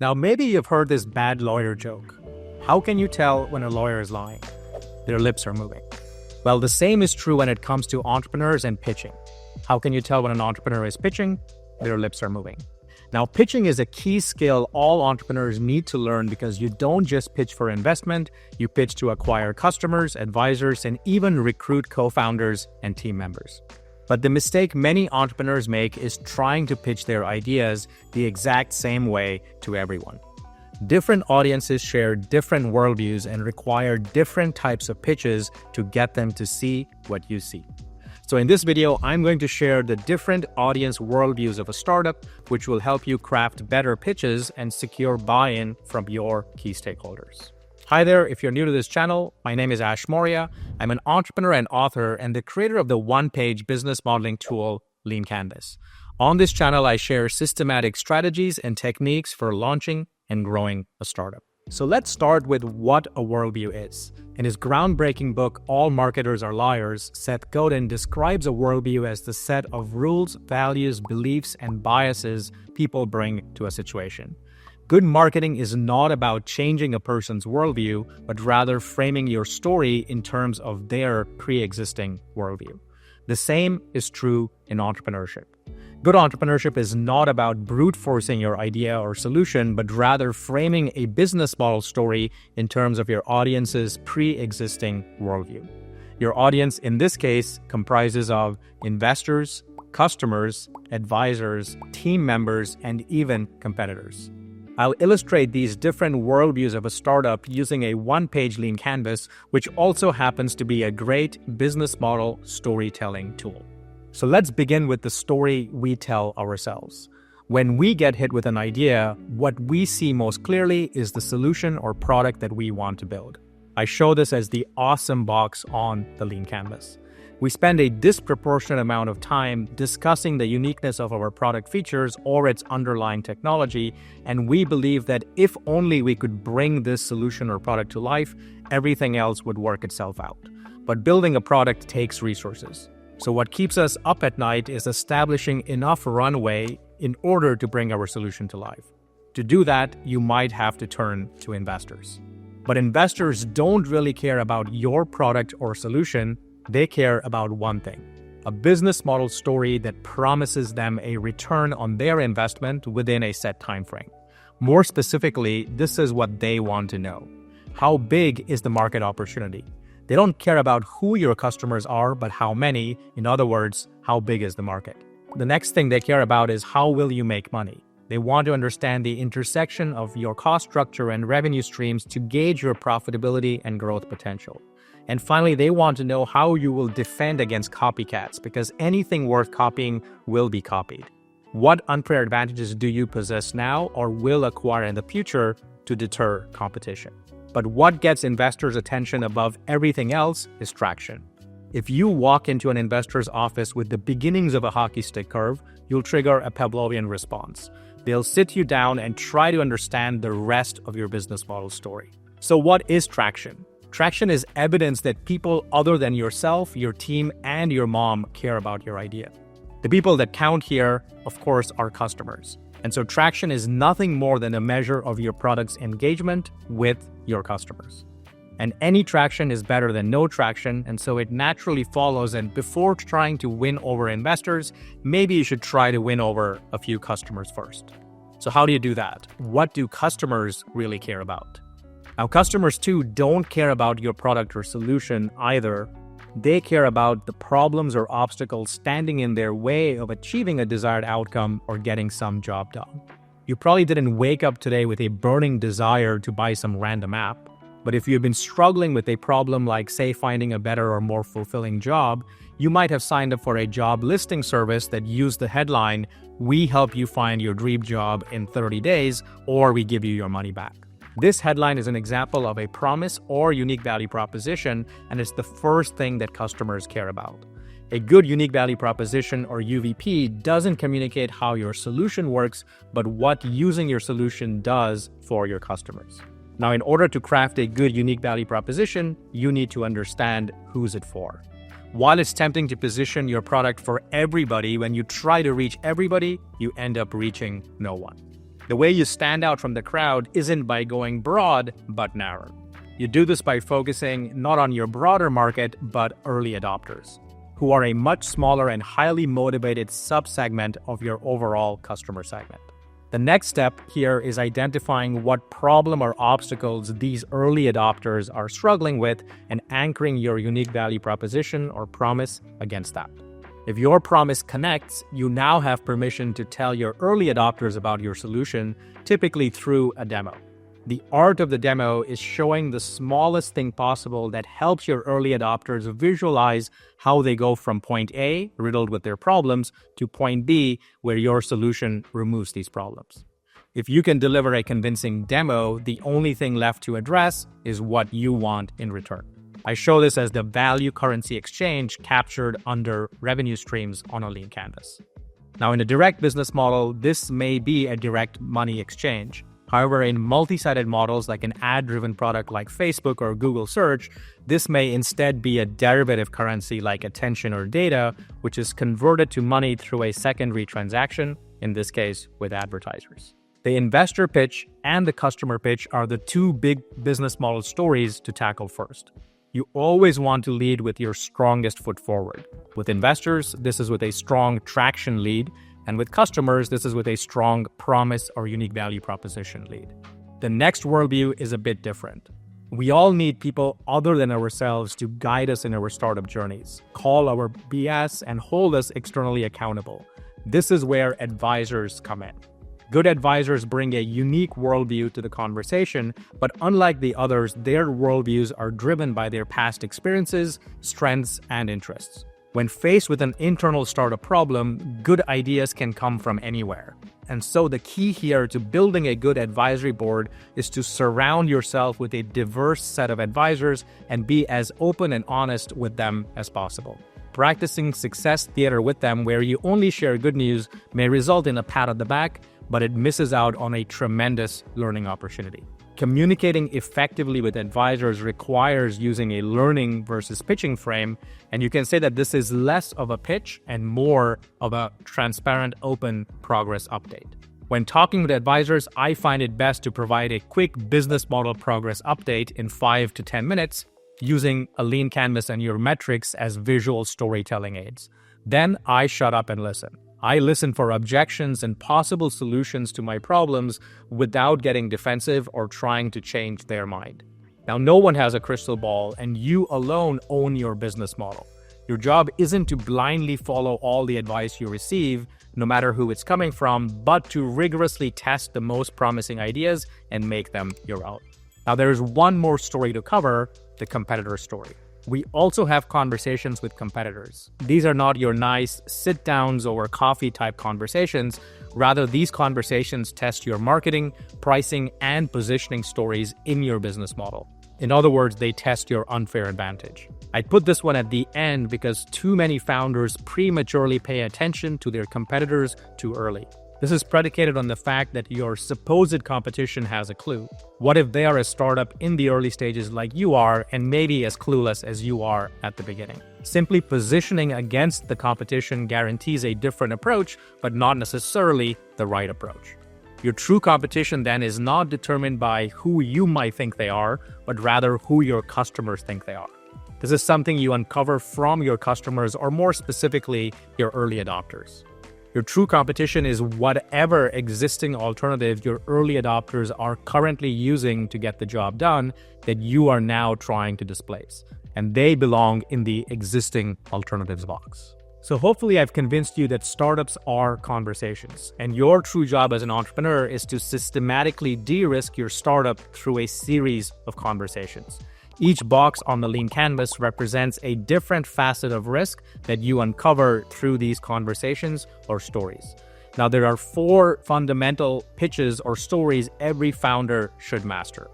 Now, maybe you've heard this bad lawyer joke. How can you tell when a lawyer is lying? Their lips are moving. Well, the same is true when it comes to entrepreneurs and pitching. How can you tell when an entrepreneur is pitching? Their lips are moving. Now, pitching is a key skill all entrepreneurs need to learn because you don't just pitch for investment, you pitch to acquire customers, advisors, and even recruit co-founders and team members. But the mistake many entrepreneurs make is trying to pitch their ideas the exact same way to everyone. Different audiences share different worldviews and require different types of pitches to get them to see what you see. So in this video, I'm going to share the different audience worldviews of a startup, which will help you craft better pitches and secure buy-in from your key stakeholders. Hi there, if you're new to this channel, my name is Ash Maurya. I'm an entrepreneur and author and the creator of the one-page business modeling tool, Lean Canvas. On this channel, I share systematic strategies and techniques for launching and growing a startup. So let's start with what a worldview is. In his groundbreaking book, All Marketers Are Liars, Seth Godin describes a worldview as the set of rules, values, beliefs, and biases people bring to a situation. Good marketing is not about changing a person's worldview, but rather framing your story in terms of their pre-existing worldview. The same is true in entrepreneurship. Good entrepreneurship is not about brute forcing your idea or solution, but rather framing a business model story in terms of your audience's pre-existing worldview. Your audience, in this case, comprises of investors, customers, advisors, team members, and even competitors. I'll illustrate these different worldviews of a startup using a one-page Lean Canvas, which also happens to be a great business model storytelling tool. So let's begin with the story we tell ourselves. When we get hit with an idea, what we see most clearly is the solution or product that we want to build. I show this as the awesome box on the Lean Canvas. We spend a disproportionate amount of time discussing the uniqueness of our product features or its underlying technology, and we believe that if only we could bring this solution or product to life, everything else would work itself out. But building a product takes resources. So what keeps us up at night is establishing enough runway in order to bring our solution to life. To do that, you might have to turn to investors. But investors don't really care about your product or solution. They care about one thing: a business model story that promises them a return on their investment within a set time frame. More specifically, this is what they want to know. How big is the market opportunity? They don't care about who your customers are, but how many. In other words, how big is the market? The next thing they care about is how will you make money? They want to understand the intersection of your cost structure and revenue streams to gauge your profitability and growth potential. And finally, they want to know how you will defend against copycats, because anything worth copying will be copied. What unfair advantages do you possess now or will acquire in the future to deter competition? But what gets investors' attention above everything else is traction. If you walk into an investor's office with the beginnings of a hockey stick curve, you'll trigger a Pavlovian response. They'll sit you down and try to understand the rest of your business model story. So what is traction? Traction is evidence that people other than yourself, your team, and your mom care about your idea. The people that count here, of course, are customers. And so traction is nothing more than a measure of your product's engagement with your customers. And any traction is better than no traction, and so it naturally follows that before trying to win over investors, maybe you should try to win over a few customers first. So how do you do that? What do customers really care about? Now, customers too don't care about your product or solution either. They care about the problems or obstacles standing in their way of achieving a desired outcome or getting some job done. You probably didn't wake up today with a burning desire to buy some random app, but if you've been struggling with a problem like, say, finding a better or more fulfilling job, you might have signed up for a job listing service that used the headline, "We help you find your dream job in 30 days, or we give you your money back." This headline is an example of a promise or unique value proposition, and it's the first thing that customers care about. A good unique value proposition, or UVP, doesn't communicate how your solution works, but what using your solution does for your customers. Now, in order to craft a good unique value proposition, you need to understand who's it for. While it's tempting to position your product for everybody, when you try to reach everybody, you end up reaching no one. The way you stand out from the crowd isn't by going broad, but narrow. You do this by focusing not on your broader market, but early adopters, who are a much smaller and highly motivated subsegment of your overall customer segment. The next step here is identifying what problem or obstacles these early adopters are struggling with and anchoring your unique value proposition or promise against that. If your promise connects, you now have permission to tell your early adopters about your solution, typically through a demo. The art of the demo is showing the smallest thing possible that helps your early adopters visualize how they go from point A, riddled with their problems, to point B, where your solution removes these problems. If you can deliver a convincing demo, the only thing left to address is what you want in return. I show this as the value currency exchange captured under revenue streams on a lean canvas. Now, in a direct business model, this may be a direct money exchange. However, in multi-sided models like an ad-driven product like Facebook or Google Search, this may instead be a derivative currency like attention or data, which is converted to money through a secondary transaction, in this case with advertisers. The investor pitch and the customer pitch are the two big business model stories to tackle first. You always want to lead with your strongest foot forward. With investors, this is with a strong traction lead, and with customers, this is with a strong promise or unique value proposition lead. The next worldview is a bit different. We all need people other than ourselves to guide us in our startup journeys, call our BS, and hold us externally accountable. This is where advisors come in. Good advisors bring a unique worldview to the conversation, but unlike the others, their worldviews are driven by their past experiences, strengths, and interests. When faced with an internal startup problem, good ideas can come from anywhere. And so the key here to building a good advisory board is to surround yourself with a diverse set of advisors and be as open and honest with them as possible. Practicing success theater with them where you only share good news may result in a pat on the back, but it misses out on a tremendous learning opportunity. Communicating effectively with advisors requires using a learning versus pitching frame, and you can say that this is less of a pitch and more of a transparent, open progress update. When talking with advisors, I find it best to provide a quick business model progress update in 5 to 10 minutes using a lean canvas and your metrics as visual storytelling aids. Then I shut up and listen. I listen for objections and possible solutions to my problems without getting defensive or trying to change their mind. Now, no one has a crystal ball, and you alone own your business model. Your job isn't to blindly follow all the advice you receive, no matter who it's coming from, but to rigorously test the most promising ideas and make them your own. Now, there's one more story to cover, the competitor story. We also have conversations with competitors. These are not your nice sit-downs over coffee type conversations. Rather, these conversations test your marketing, pricing, and positioning stories in your business model. In other words, they test your unfair advantage. I put this one at the end because too many founders prematurely pay attention to their competitors too early. This is predicated on the fact that your supposed competition has a clue. What if they are a startup in the early stages like you are and maybe as clueless as you are at the beginning? Simply positioning against the competition guarantees a different approach, but not necessarily the right approach. Your true competition then is not determined by who you might think they are, but rather who your customers think they are. This is something you uncover from your customers, or more specifically, your early adopters. Your true competition is whatever existing alternative your early adopters are currently using to get the job done that you are now trying to displace, and they belong in the existing alternatives box. So hopefully I've convinced you that startups are conversations, and your true job as an entrepreneur is to systematically de-risk your startup through a series of conversations. Each box on the lean canvas represents a different facet of risk that you uncover through these conversations or stories. Now, there are 4 fundamental pitches or stories every founder should master.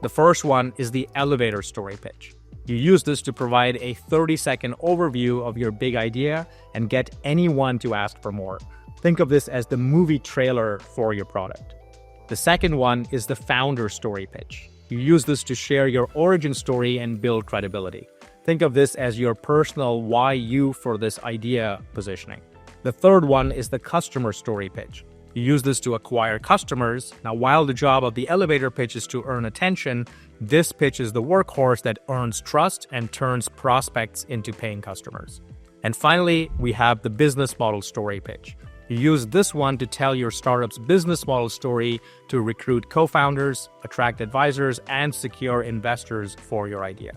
The first one is the elevator story pitch. You use this to provide a 30-second overview of your big idea and get anyone to ask for more. Think of this as the movie trailer for your product. The second one is the founder story pitch. You use this to share your origin story and build credibility. Think of this as your personal why you for this idea positioning. The third one is the customer story pitch. You use this to acquire customers. Now, while the job of the elevator pitch is to earn attention, this pitch is the workhorse that earns trust and turns prospects into paying customers. And finally, we have the business model story pitch. You use this one to tell your startup's business model story to recruit co-founders, attract advisors, and secure investors for your idea.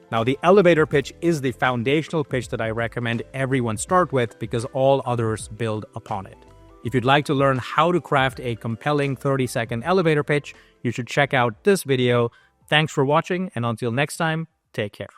Now, the elevator pitch is the foundational pitch that I recommend everyone start with because all others build upon it. If you'd like to learn how to craft a compelling 30-second elevator pitch, you should check out this video. Thanks for watching, and until next time, take care.